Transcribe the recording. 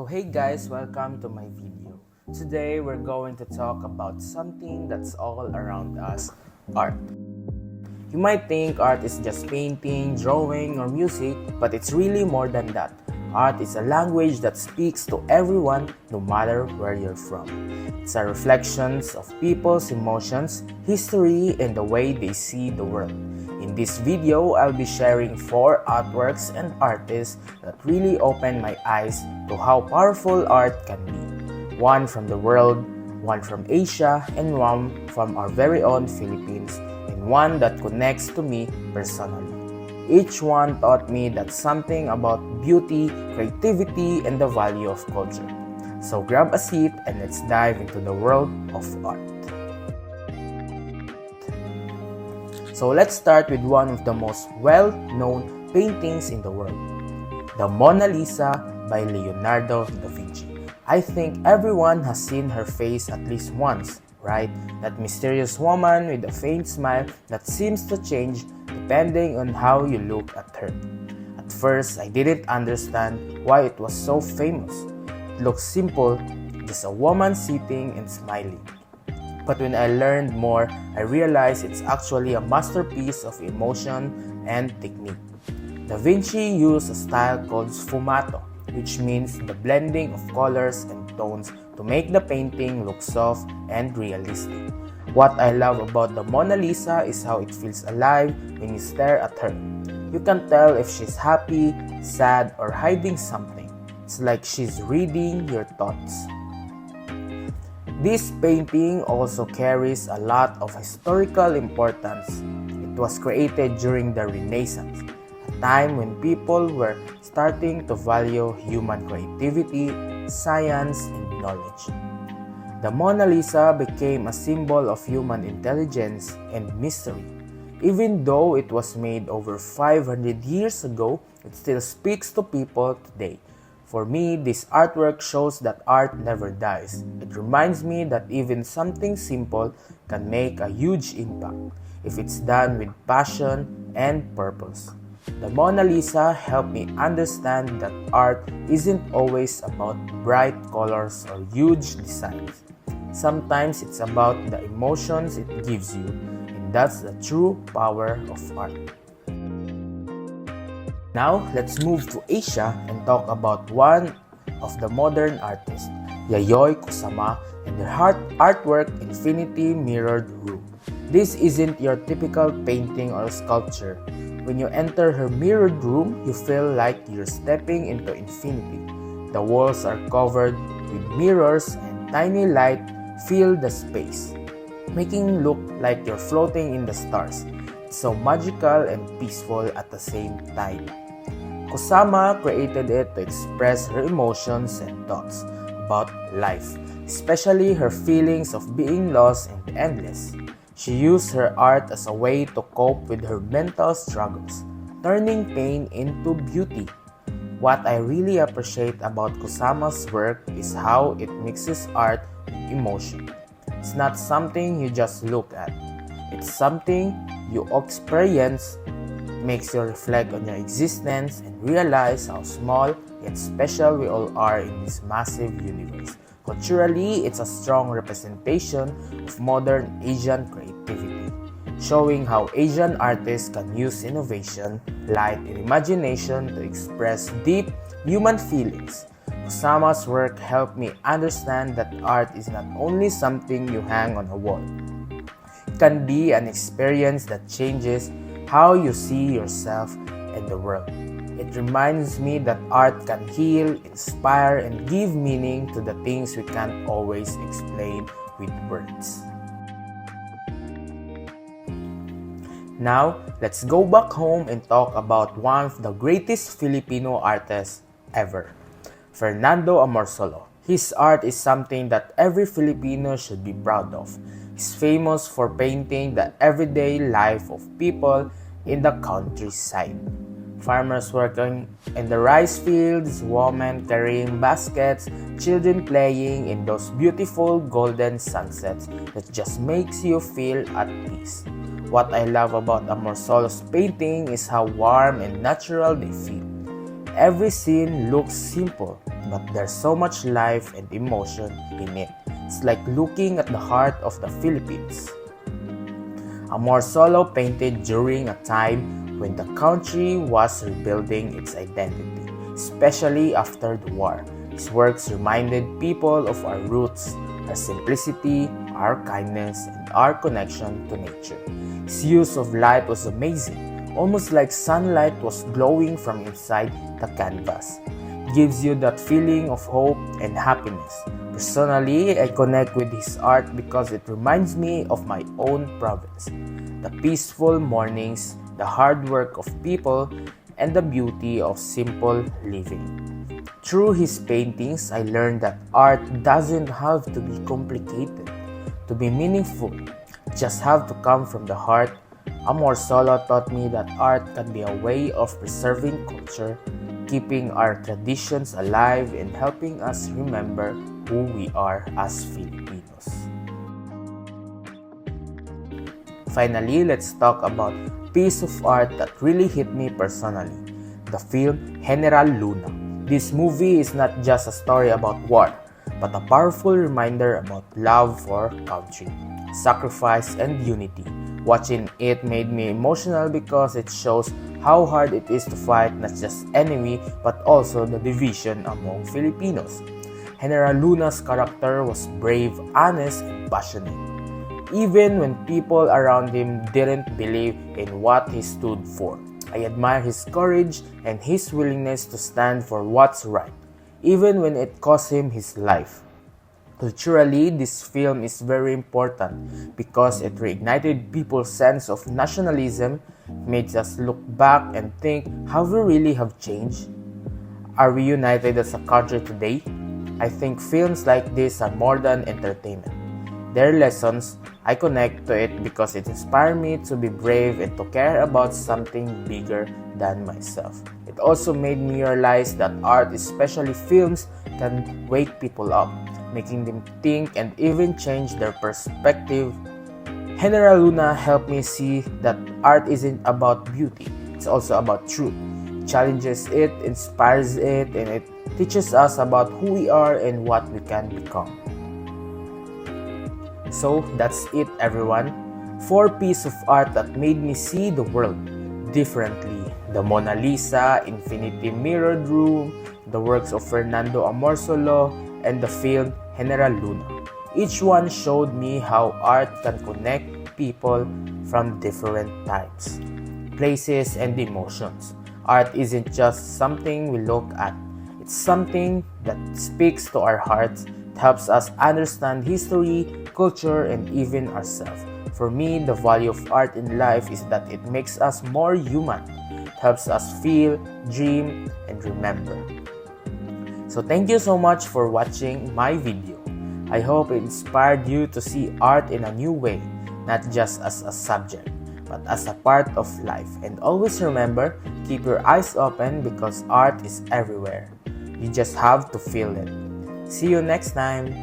Hey guys, welcome to my video. Today we're going to talk about something that's all around us, art. You might think art is just painting, drawing, or music, but it's really more than that. Art is a language that speaks to everyone, no matter where you're from. It's a reflection of people's emotions, history, and the way they see the world. In this video, I'll be sharing 4 artworks and artists that really opened my eyes to how powerful art can be. One from the world, one from Asia, and one from our very own Philippines, and one that connects to me personally. Each one taught me that something about beauty, creativity, and the value of culture. So grab a seat and let's dive into the world of art. So let's start with one of the most well-known paintings in the world, the Mona Lisa by Leonardo da Vinci. I think everyone has seen her face at least once, right? That mysterious woman with a faint smile that seems to change depending on how you look at her. At first, I didn't understand why it was so famous. It looks simple, just a woman sitting and smiling. But when I learned more, I realized it's actually a masterpiece of emotion and technique. Da Vinci used a style called sfumato, which means the blending of colors and tones to make the painting look soft and realistic. What I love about the Mona Lisa is how it feels alive when you stare at her. You can tell if she's happy, sad, or hiding something. It's like she's reading your thoughts. This painting also carries a lot of historical importance. It was created during the Renaissance, a time when people were starting to value human creativity, science, and knowledge. The Mona Lisa became a symbol of human intelligence and mystery. Even though it was made over 500 years ago, it still speaks to people today. For me, this artwork shows that art never dies. It reminds me that even something simple can make a huge impact if it's done with passion and purpose. The Mona Lisa helped me understand that art isn't always about bright colors or huge designs. Sometimes it's about the emotions it gives you, and that's the true power of art. Now, let's move to Asia and talk about one of the modern artists, Yayoi Kusama, and their artwork Infinity Mirrored Room. This isn't your typical painting or sculpture. When you enter her mirrored room, you feel like you're stepping into infinity. The walls are covered with mirrors and tiny light fill the space, making it look like you're floating in the stars. It's so magical and peaceful at the same time. Kusama created it to express her emotions and thoughts about life, especially her feelings of being lost and endless. She used her art as a way to cope with her mental struggles, turning pain into beauty. What I really appreciate about Kusama's work is how it mixes art with emotion. It's not something you just look at. It's something you experience. It makes you reflect on your existence and realize how small yet special we all are in this massive universe. Culturally, it's a strong representation of modern Asian creativity, showing how Asian artists can use innovation, light, and imagination to express deep human feelings. Kusama's work helped me understand that art is not only something you hang on a wall. It can be an experience that changes how you see yourself and the world. It reminds me that art can heal, inspire, and give meaning to the things we can't always explain with words. Now, let's go back home and talk about one of the greatest Filipino artists ever, Fernando Amorsolo. His art is something that every Filipino should be proud of. He's famous for painting the everyday life of people in the countryside. Farmers working in the rice fields, women carrying baskets, children playing in those beautiful golden sunsets that just makes you feel at peace. What I love about Amorsolo's painting is how warm and natural they feel. Every scene looks simple, but there's so much life and emotion in it. It's like looking at the heart of the Philippines. Amor Solo painted during a time when the country was rebuilding its identity, especially after the war. His works reminded people of our roots, our simplicity, our kindness, and our connection to nature. His use of light was amazing, almost like sunlight was glowing from inside the canvas. It gives you that feeling of hope and happiness. Personally, I connect with his art because it reminds me of my own province. The peaceful mornings, the hard work of people, and the beauty of simple living. Through his paintings, I learned that art doesn't have to be complicated to be meaningful. It just have to come from the heart. Amor Solo taught me that art can be a way of preserving culture, keeping our traditions alive, and helping us remember who we are as Filipinos. Finally, let's talk about a piece of art that really hit me personally, the film General Luna. This movie is not just a story about war, but a powerful reminder about love for country, sacrifice, and unity. Watching it made me emotional because it shows how hard it is to fight not just enemy but also the division among Filipinos. General Luna's character was brave, honest, and passionate, even when people around him didn't believe in what he stood for. I admire his courage and his willingness to stand for what's right, even when it cost him his life. Culturally, this film is very important because it reignited people's sense of nationalism, made us look back and think how we really have changed. Are we united as a country today? I think films like this are more than entertainment. They're lessons. I connect to it because it inspired me to be brave and to care about something bigger than myself. It also made me realize that art, especially films, can wake people up, making them think and even change their perspective. General Luna helped me see that art isn't about beauty, it's also about truth. It challenges it, inspires it, and it teaches us about who we are and what we can become. So that's it, everyone. 4 pieces of art that made me see the world differently. The Mona Lisa, Infinity Mirrored Room, the works of Fernando Amor Solo, and the film General Luna. Each one showed me how art can connect people from different times, places, and emotions. Art isn't just something we look at. It's something that speaks to our hearts. It helps us understand history, culture, and even ourselves. For me, the value of art in life is that it makes us more human. It helps us feel, dream, and remember. So thank you so much for watching my video. I hope it inspired you to see art in a new way, not just as a subject, but as a part of life. And always remember, keep your eyes open because art is everywhere. You just have to feel it. See you next time.